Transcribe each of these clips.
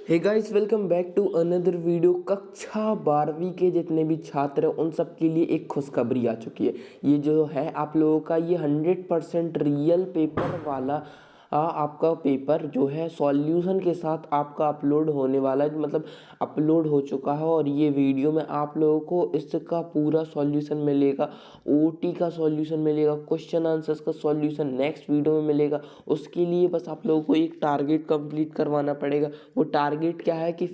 Hey guys, welcome back to another video. कक्षा 12वीं के जितने भी छात्र हैं उन सब के लिए एक खुशखबरी आ चुकी है। ये जो है आप लोगों का ये 100% रियल पेपर वाला आपका पेपर जो है सॉल्यूशन के साथ आपका अपलोड होने वाला है, मतलब अपलोड हो चुका है। और ये वीडियो में आप लोगों को इसका पूरा सॉल्यूशन मिलेगा, ओटी का सॉल्यूशन मिलेगा, क्वेश्चन आंसर्स का सॉल्यूशन नेक्स्ट वीडियो में मिलेगा। उसके लिए बस आप लोगों को एक टारगेट कंप्लीट करवाना पड़ेगा। वो टारगेट क्या है कि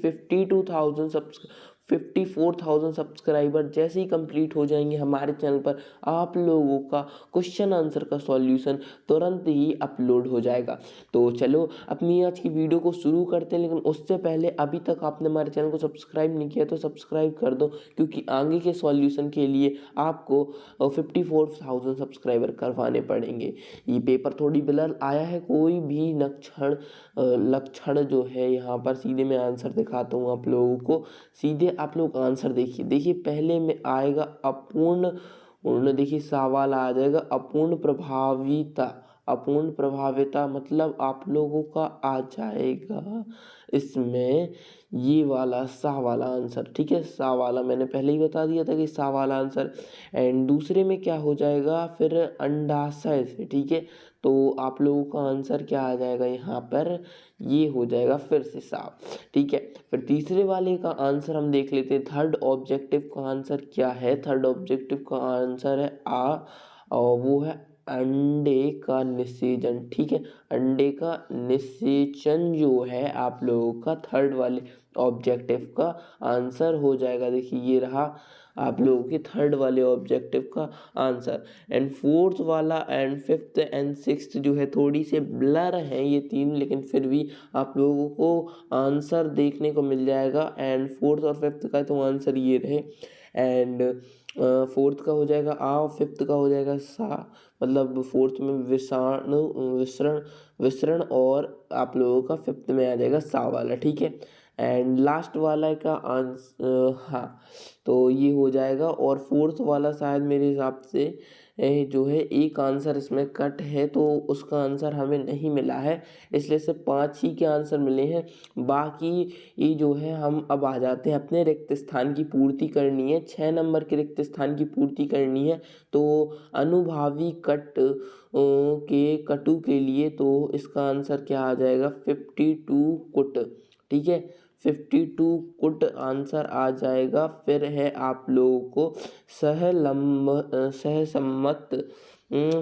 54,000 सब्सक्राइबर जैसे ही कंप्लीट हो जाएंगे हमारे चैनल पर, आप लोगों का क्वेश्चन आंसर का सॉल्यूशन तुरंत ही अपलोड हो जाएगा। तो चलो अपनी आज की वीडियो को शुरू करते हैं, लेकिन उससे पहले अभी तक आपने हमारे चैनल को सब्सक्राइब नहीं किया तो सब्सक्राइब कर दो, क्योंकि आगे के सॉल्यूशन के लिए आपको 54,000 सब्सक्राइबर करवाने पड़ेंगे। ये पेपर थोड़ी ब्लर आया है, कोई भी लक्षण जो है यहाँ पर सीधे मैं आंसर दिखाता हूँ आप लोगों को। सीधे आप लोग आंसर देखिए पहले में आएगा अपूर्ण देखिए सवाल आ जाएगा अपूर्ण प्रभाविता मतलब आप लोगों का आ जाएगा इसमें ये वाला सा वाला आंसर। ठीक है, सा वाला मैंने पहले ही बता दिया था कि सा वाला आंसर। एंड दूसरे में क्या हो जाएगा फिर अंडाशय से। ठीक है, तो आप लोगों का आंसर क्या आ जाएगा यहाँ पर, ये हो जाएगा फिर से साफ। ठीक है, फिर तीसरे वाले का आंसर हम देख लेते हैं। थर्ड ऑब्जेक्टिव का आंसर क्या है? थर्ड ऑब्जेक्टिव का आंसर है और वो है अंडे का निषेचन। ठीक है, अंडे का निषेचन जो है आप लोगों का थर्ड वाले ऑब्जेक्टिव का आंसर हो जाएगा। देखिए ये रहा आप लोगों के थर्ड वाले ऑब्जेक्टिव का आंसर। एंड फोर्थ वाला एंड फिफ्थ एंड सिक्स्थ जो है थोड़ी से ब्लर है ये तीन, लेकिन फिर भी आप लोगों को आंसर देखने को मिल जाएगा। एंड फोर्थ और फिफ्थ का तो आंसर ये रहे। एंड फोर्थ का हो जाएगा आ, फिफ्थ का हो जाएगा सा, मतलब फोर्थ में विसरण और आप लोगों का फिफ्थ में आ जाएगा सा वाला। ठीक है, एंड लास्ट वाला का आंसर हाँ, तो ये हो जाएगा। और फोर्थ वाला शायद मेरे हिसाब से जो है एक आंसर इसमें कट है, तो उसका आंसर हमें नहीं मिला है, इसलिए से 5 ही के आंसर मिले हैं। बाकी ये जो है हम अब आ जाते हैं अपने रिक्त स्थान की पूर्ति करनी है, 6 नंबर के रिक्त स्थान की पूर्ति करनी है। तो अनुभावी कट के कटु के लिए तो इसका आंसर क्या आ जाएगा 52 कुट। ठीक है, 52 कुट आंसर आ जाएगा। फिर है आप लोगों को सहसम्मत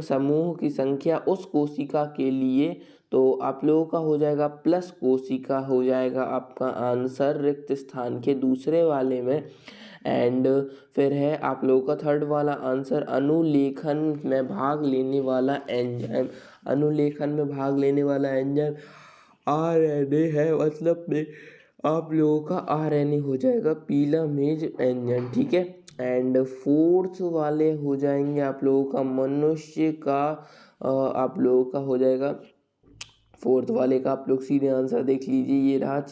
समूह की संख्या उस कोशिका के लिए, तो आप लोगों का हो जाएगा प्लस कोशिका हो जाएगा आपका आंसर रिक्त स्थान के दूसरे वाले में। एंड फिर है आप लोगों का थर्ड वाला आंसर अनुलेखन में भाग लेने वाला एंजाइम। अनुलेखन में भाग लेने वाला एंजाइम आरएनए है, मतलब में आप लोगों का आरएनए हो जाएगा पीला मेज एंजाइम। ठीक है, एंड फोर्थ वाले हो जाएंगे आप लोगों का मनुष्य का आप लोगों का हो जाएगा फोर्थ वाले का आप लोग सीधे आंसर देख लीजिए, ये रहा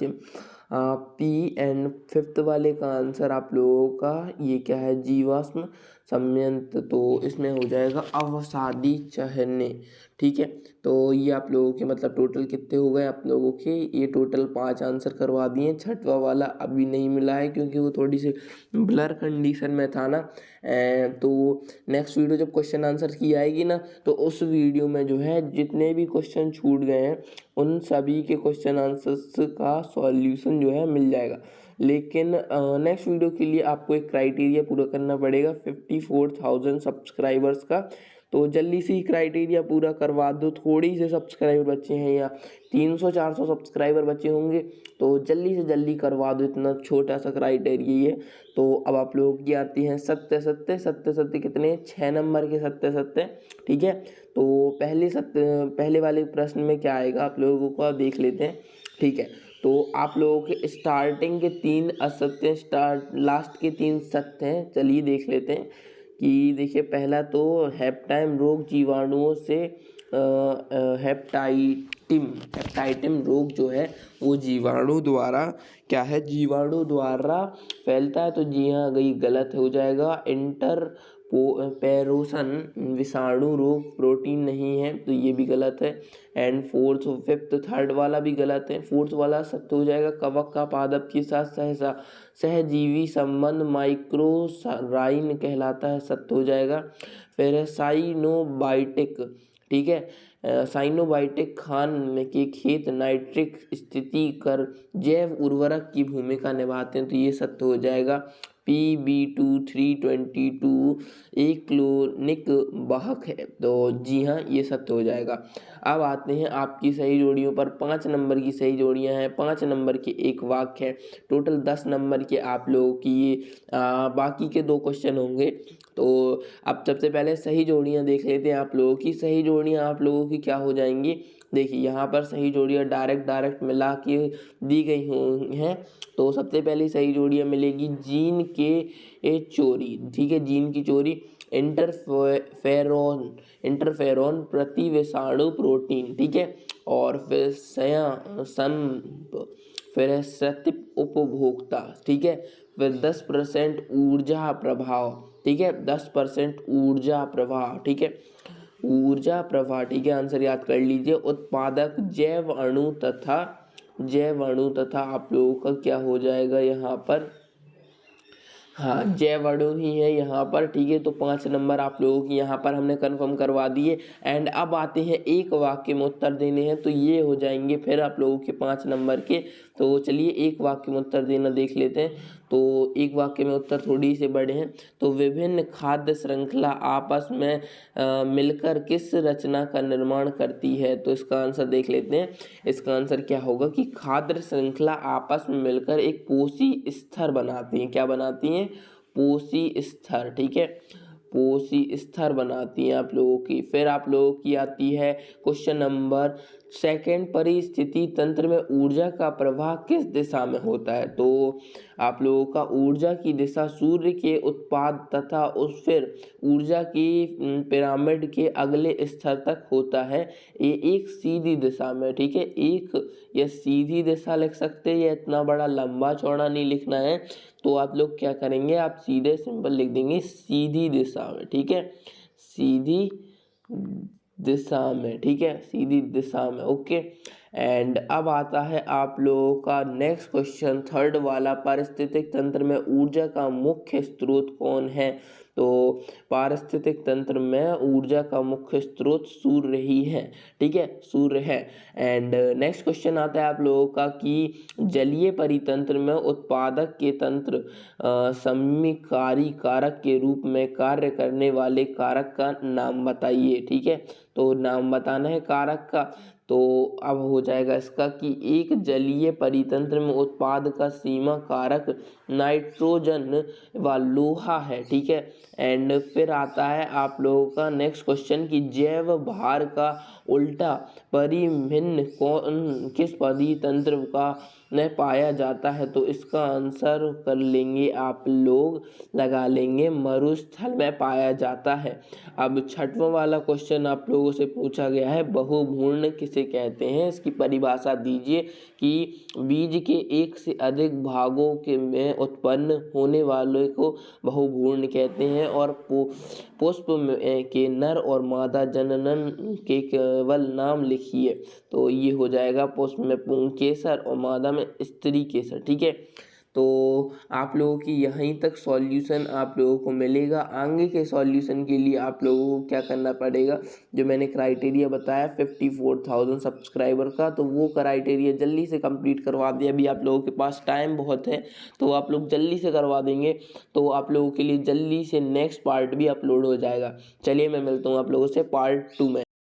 पी। एंड फिफ्थ वाले का आंसर आप लोगों का ये क्या है जीवाश्म संयंत्र, तो इसमें हो जाएगा अवसादी चहने। ठीक है, तो ये आप लोगों के मतलब टोटल कितने हो गए आप लोगों के, ये टोटल 5 आंसर करवा दिए। छठवा वाला अभी नहीं मिला है क्योंकि वो थोड़ी सी ब्लर कंडीशन में था ना। तो नेक्स्ट वीडियो जब क्वेश्चन आंसर की आएगी ना, तो उस वीडियो में जो है जितने भी क्वेश्चन छूट गए हैं उन सभी के क्वेश्चन आंसर्स का सॉल्यूशन जो है मिल जाएगा। लेकिन नेक्स्ट वीडियो के लिए आपको एक क्राइटेरिया पूरा करना पड़ेगा 54,000 सब्सक्राइबर्स का। तो जल्दी से ही क्राइटेरिया पूरा करवा दो, थोड़ी से सब्सक्राइबर बचे हैं या 300-400 सब्सक्राइबर बचे होंगे, तो जल्दी से जल्दी करवा दो, इतना छोटा सा क्राइटेरिया ये। तो अब आप लोगों की आती हैं सत्य कितने 6 नंबर के सत्य। ठीक है, तो पहले वाले प्रश्न में क्या आएगा आप लोगों को देख लेते हैं। ठीक है, तो आप लोगों के स्टार्टिंग के 3 असत्य, लास्ट के 3 सत्य हैं। चलिए देख लेते हैं कि देखिए पहला तो हेप्टाइम रोग जीवाणुओं से हेप्टाइटिम रोग जो है वो जीवाणु द्वारा क्या है, जीवाणु द्वारा फैलता है। तो जी हाँ, गई गलत हो जाएगा। इंटर पेरोसन विषाणु रोग प्रोटीन नहीं है, तो ये भी गलत है। एंड फोर्थ फिफ्थ थर्ड वाला भी गलत है। फोर्थ वाला सत्य हो जाएगा, कवक का पादप के साथ सहजीवी संबंध माइक्रोराइन कहलाता है, सत्य हो जाएगा। फिर है साइनोबाइटिक, ठीक है, साइनोबाइटिक खान के खेत नाइट्रिक स्थिति कर जैव उर्वरक की भूमिका निभाते हैं, तो ये सत्य हो जाएगा। PB2322 एक क्लोनिक वाहक है, तो जी हाँ ये सत्य हो जाएगा। अब आते हैं आपकी सही जोड़ियों पर। 5 नंबर की सही जोड़ियां हैं, 5 नंबर के एक वाक्य है, टोटल 10 नंबर के आप लोगों की ये बाकी के 2 क्वेश्चन होंगे। तो अब सबसे पहले सही जोड़ियां देख लेते हैं आप लोगों की। सही जोड़ियां आप लोगों की क्या हो जाएंगी, देखिए यहाँ पर सही जोड़ियां डायरेक्ट मिला के दी गई हैं। तो सबसे पहले सही जोड़ियां मिलेगी जीन के चोरी, ठीक है, जीन की चोरी, इंटरफेरोन प्रति विषाणु प्रोटीन, ठीक है, और फिर फिर है सत्य उपभोक्ता, ठीक है, फिर 10% ऊर्जा प्रभाव, ठीक है, 10% ऊर्जा प्रवाह, ठीक है, ऊर्जा प्रवाह, ठीक है, आंसर याद कर लीजिए। उत्पादक जैव अणु तथा आप लोगों का क्या हो जाएगा यहाँ पर, हाँ जैव अणु ही है यहाँ पर, ठीक है। तो 5 नंबर आप लोगों की यहाँ पर हमने कंफर्म करवा दिए। एंड अब आते हैं एक वाक्य में उत्तर देने हैं, तो ये हो जाएंगे फिर आप लोगों के 5 नंबर के। तो चलिए एक वाक्य में उत्तर देना देख लेते हैं। तो एक वाक्य में उत्तर थोड़ी से बड़े हैं। तो विभिन्न खाद्य श्रृंखला आपस में मिलकर किस रचना का निर्माण करती है, तो इसका आंसर देख लेते हैं। इसका आंसर क्या होगा कि खाद्य श्रृंखला आपस में मिलकर एक पोषी स्तर बनाती हैं। क्या बनाती हैं, पोषी स्तर, ठीक है, पोषी स्तर बनाती हैं आप लोगों की। फिर आप लोगों की आती है क्वेश्चन नंबर 2, परिस्थिति तंत्र में ऊर्जा का प्रवाह किस दिशा में होता है। तो आप लोगों का ऊर्जा की दिशा सूर्य के उत्पाद तथा उस फिर ऊर्जा की पिरामिड के अगले स्तर तक होता है। ये एक सीधी दिशा में, ठीक है, एक या सीधी दिशा लिख सकते हैं, या इतना बड़ा लंबा चौड़ा नहीं लिखना है। तो आप लोग क्या करेंगे, आप सीधे सिंपल लिख देंगे सीधी दिशा में, ठीक है, सीधी दिशा में, ठीक है, सीधी दिशा में, ओके। एंड अब आता है आप लोगों का नेक्स्ट क्वेश्चन 3rd वाला, पारिस्थितिक तंत्र में ऊर्जा का मुख्य स्रोत कौन है। तो पारिस्थितिक तंत्र में ऊर्जा का मुख्य स्रोत सूर्य ही है, ठीक है, सूर्य है। एंड नेक्स्ट क्वेश्चन आता है आप लोगों का कि जलीय परितंत्र में उत्पादक के तंत्र सममिकारी कारक के रूप में कार्य करने वाले कारक का नाम बताइए, ठीक है। तो नाम बताना है कारक का। तो अब हो जाएगा इसका कि एक जलीय परितंत्र में उत्पाद का सीमा कारक नाइट्रोजन व लोहा है, ठीक है। एंड फिर आता है आप लोगों का नेक्स्ट क्वेश्चन कि जैव भार का उल्टा परिभिन्न कौन किस परितंत्र का में पाया जाता है। तो इसका आंसर कर लेंगे आप लोग, लगा लेंगे मरुस्थल में पाया जाता है। अब 6वां वाला क्वेश्चन आप लोगों से पूछा गया है, बहुभूर्ण किसे कहते हैं, इसकी परिभाषा दीजिए कि बीज के एक से अधिक भागों के में उत्पन्न होने वाले को बहुभूर्ण कहते हैं। और पुष्प के नर और मादा जनन के केवल नाम लिखिए। तो ये हो जाएगा पुष्प में पुंकेसर और मादा में स्त्री केसर, ठीक है। तो आप लोगों की यहीं तक सॉल्यूशन आप लोगों को मिलेगा। आगे के सॉल्यूशन के लिए आप लोगों को क्या करना पड़ेगा, जो मैंने क्राइटेरिया बताया 54,000 सब्सक्राइबर का, तो वो क्राइटेरिया जल्दी से कंप्लीट करवा दिया। अभी आप लोगों के पास टाइम बहुत है, तो आप लोग जल्दी से करवा देंगे, तो आप लोगों के लिए जल्दी से नेक्स्ट पार्ट भी अपलोड हो जाएगा। चलिए मैं मिलता हूँ आप लोगों से पार्ट 2 में।